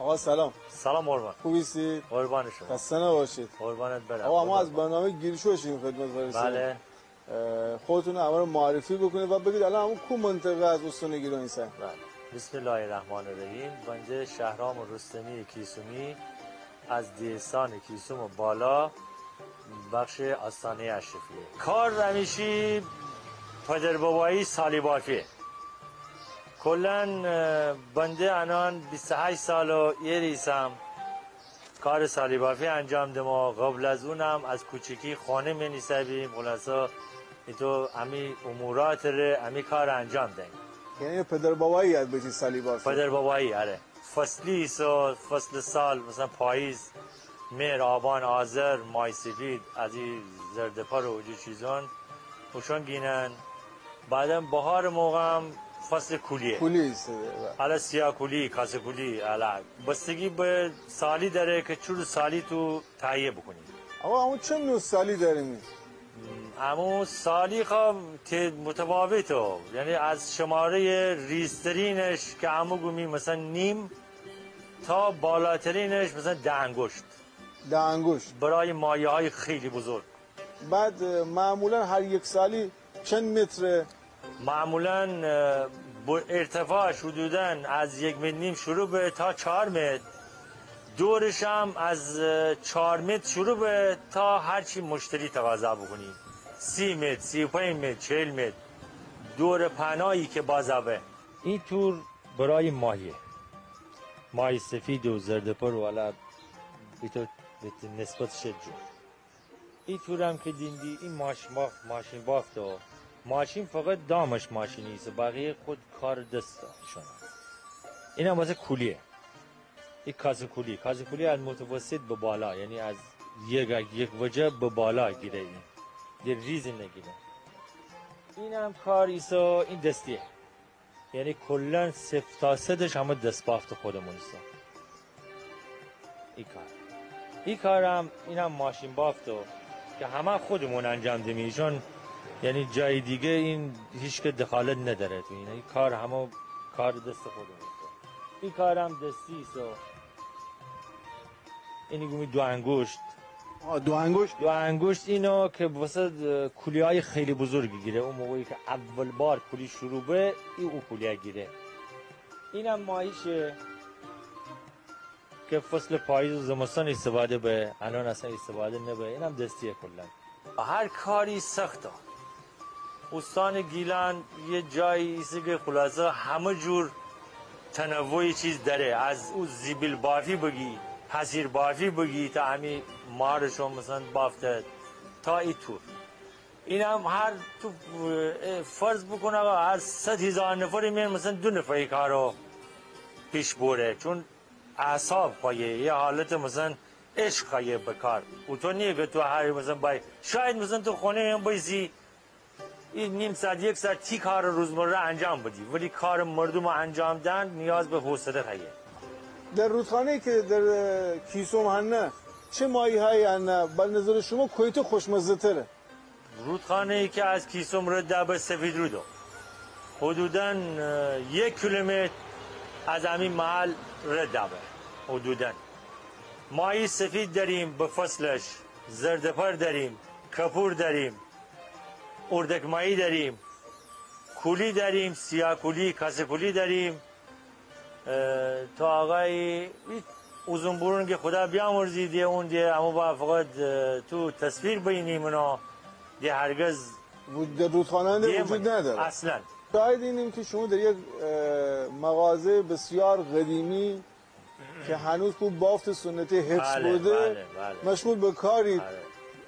آقا سلام. سلام قربان. خوبیسید؟ قربان شما. خسته نباشید. قربانت برم. آقا ما از برنامه گیرشو شیم خدمت برسیم. بله. خودتون همه رو معرفی بکنید و بگید الان همون کو منطقه از استان گیلان. بله. بسم الله الرحمن الرحیم. بنده شهرام رستمی کیسومی از دیستان کیسوم بالا بخش آستانه اشرفیه. کار همیشه پدر بابایی سالی بافیه. کلن بنده الان 28 سال و یه ریسم کار سالی بافی انجام دم. قبل از اونم از کوچکی خانه می نیسبیم. خلاصا تو امی امورات ره امی کار انجام دهیم. یعنی پدر بابایی یاد بچی سالی بافی؟ پدر بابایی آره. فصلی فصل سال مثلا پاییز، مهر، آبان، آذر، مای سفید از این زردپر و جو چیزان اوشون گینن. بعدم بهار موقع فصل کولیه. کولی است. حالا سیاه کولی، کاسه کولی، حالا بستگی به سالی داره که چور سالی تو تهیه بکنی. آقا همون چه نوع سالی داریم؟ همون سالی خب متفاوته، یعنی از شماره ریسترینش که همو گومی مثلا نیم تا بالاترینش مثلا 10 انگشت. 10 انگشت برای مایه های خیلی بزرگ. بعد معمولا هر یک سالی چند متره؟ معمولا ارتفاعش حدوداً از 1.5 متر شروع به تا 4 متر. دورش هم از 4 متر شروع به تا هرچی مشتری تقاضا بکنی. 30 متر، 35 متر، 40 متر دور پناهی که بازابه. این تور برای ماهیه. ماهی سفید و زردپر و حالا بیتو نسبت شد جو. این تور هم که دیندی این ماشین بافت و ماشین فقط دامش ماشینی است، بقیه خود کار دست شما. این هم واسه کولیه. این کاسه کولی از متوسط به بالا، یعنی از یک وجه به بالا گیره. این یه ریزی نگیره. این هم کار ایسا این دستیه، یعنی کلن صفر تا صدش همه دست بافت خودمون ایسا. این کار هم این هم ماشین بافتو که همه خودمون انجام دیم، چون یعنی جای دیگه این هیچ که دخالت نداره تو این کار، همه کار دست خودمون. این کار هم دستی است. اینی گومی 2 انگشت. 2 انگشت؟ 2 انگشت اینو که واسه کولیهای خیلی بزرگی گیره. اون موقعی که اول بار کولی شروع به اون کولیه گیره. اینم ماهیشه که فصل پاییز و زمستان استفاده به، الان اصلا استفاده نبه. اینم دستیه کلا. هر کاری سخته. استان گیلان یه جایی ایست که خلاصه همه جور تنوعی چیز داره. از اون زیبیل بافی بگی، حسیر بافی بگی، تا همی مارشون مثلا بافته تا ای تور. این هم هر تو فرض بکنه هر 100,000 نفری میان مثلا 2 نفری کارو پیش بوره، چون اعصاب خواهیه یه حالت مثلا عشق خواهیه بکار. او تو نیه که تو هر مثلا بای شاید مثلا تو خونه هم بایزی این نیم ساعت 1 ساعت تی کار روزمره انجام بدی، ولی کار مردم انجام دن نیاز به حوصله خواهیه. در رودخانه که در کیسوم هنه چه ماهی هایی هنه؟ بر نظر شما کویت خوشمزه تره؟ رودخانه ای که از کیسوم رده به سفید رودو حدوداً 1 کیلومتر از همین محل رده به حدوداً. ماهی سفید داریم به فصلش، زردپر داریم، کپور داریم، اردک ماهی داریم، کولی داریم، سیاه کولی، کاسه کولی داریم. تا آقای اوزون برون که خدا بیامرزی دیه اون دیه اما با فقط تو تصویر بینیم اونا دیه هرگز در رودخانه وجود نداره اصلا. شاید اینیم که شما در یک مغازه بسیار قدیمی که هنوز خوب بافت سنتی حفظ بوده مشغول به کاری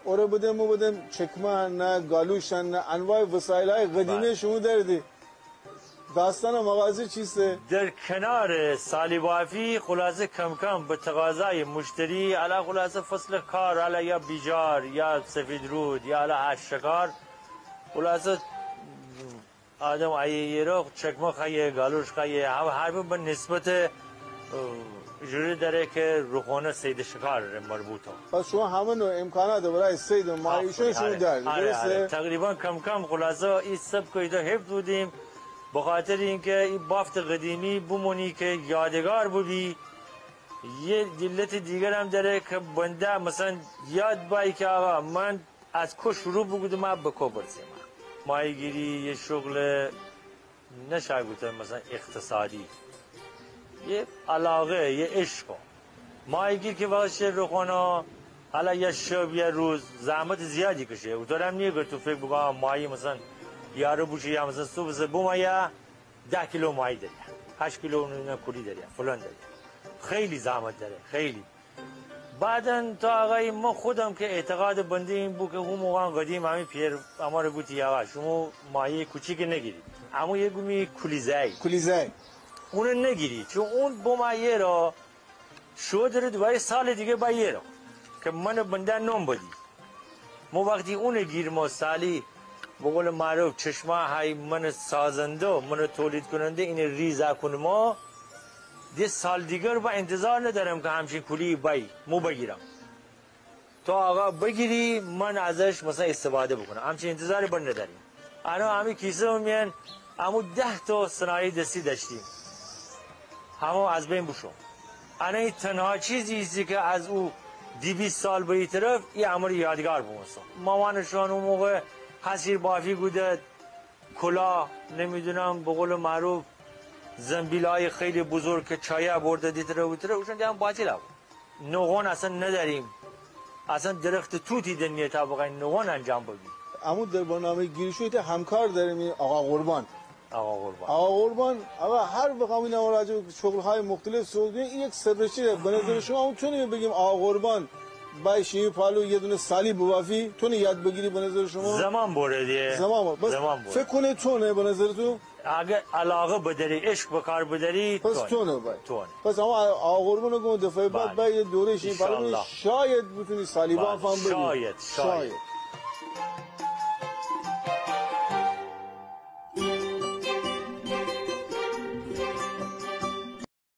اوره بودم و بودم چکمه نه گالوش نه انواع وسایل های قدیمی شما دردی. داستان مغازه چیسته؟ در کنار سالی بافی خلاصه کم کم به تقاضای مشتری علا خلاصه فصل کار علا یا بیجار یا سفید رود یا علا هشتکار خلاصه آدم ایه رو چکمه خیه گالوش خیه هر به نسبت جوری داره که روخانه سید شکار مربوطه. پس شما همه نوع امکانات برای سید و ماهیشون شما دارید درسته؟ تقریبا کم کم خلاصه این سب که حفظ بودیم بخاطر اینکه این بافت قدیمی بمونی که یادگار بودی یه دلت دیگر هم داره که بنده مثلا یاد بایی که آقا من از کو شروع بگودم من به کو برسیم. ماهیگیری یه شغل نشه گفتم مثلا اقتصادی، یه علاقه، یه عشق. ماهیگیر که واسه رخانا حالا یه شب یه روز زحمت زیادی کشه و تو هم نیه که تو فکر بگم ماهی مثلا یارو بوشه یا مثلا صبح بوم یا 10 کیلو ماهی داری، 8 کیلو کلی داری، فلان داری. خیلی زحمت داره، خیلی. بعدن تا آقای ما خودم که اعتقاد بنده این بود که اون موقع قدیم همین پیر اما رو گوتی آقا شما ماهی کوچیک نگیرید، اما یه گومی کلیزه اون نگیرید، چون اون بومایه را شو داره دوباره سال دیگه با یه را که من بنده نام بدی. ما وقتی اون گیر ما سالی بقول معروف چشمه های من سازنده من تولید کننده این ریزا کنه ما دی سال دیگر با انتظار ندارم که همچین کلی بای مو بگیرم تو آقا بگیری من ازش مثلا استفاده بکنم، همچین انتظاری بند نداریم. انا همی کیسه میان همو 10 تا صنایع دستی داشتیم همو از بین بشم. انا این تنها چیزی است که از او 200 سال به این طرف این امر یادگار بمونستم. مامانشان اون موقع حسیر بافی بوده، کلا نمیدونم به قول معروف زنبیلای خیلی بزرگ که چای برده دیتره بوده اوشون دیگه باطل بود. نوغان اصلا نداریم، اصلا درخت توتی دنیا تا بقای نوغان انجام بدیم. اما در برنامه گیریشویت همکار داریم آقا قربان. آقا هر وقت این راجع به شغل‌های مختلف صحبت این یک سررشته به نظر شما میتونیم بگیم آقا قربان با شیمی پالو یه دونه سالی بوافی تونه یاد بگیری به نظر شما؟ زمان برده زمان بس فکر کنه تونه به نظر تو؟ اگه علاقه بداری عشق بکار بداری پس تونه تونه. پس اما آقا قربان رو دفعه بعد با یه دوره شیمی پالو شاید بتونی سالی با فهم بگیری. شاید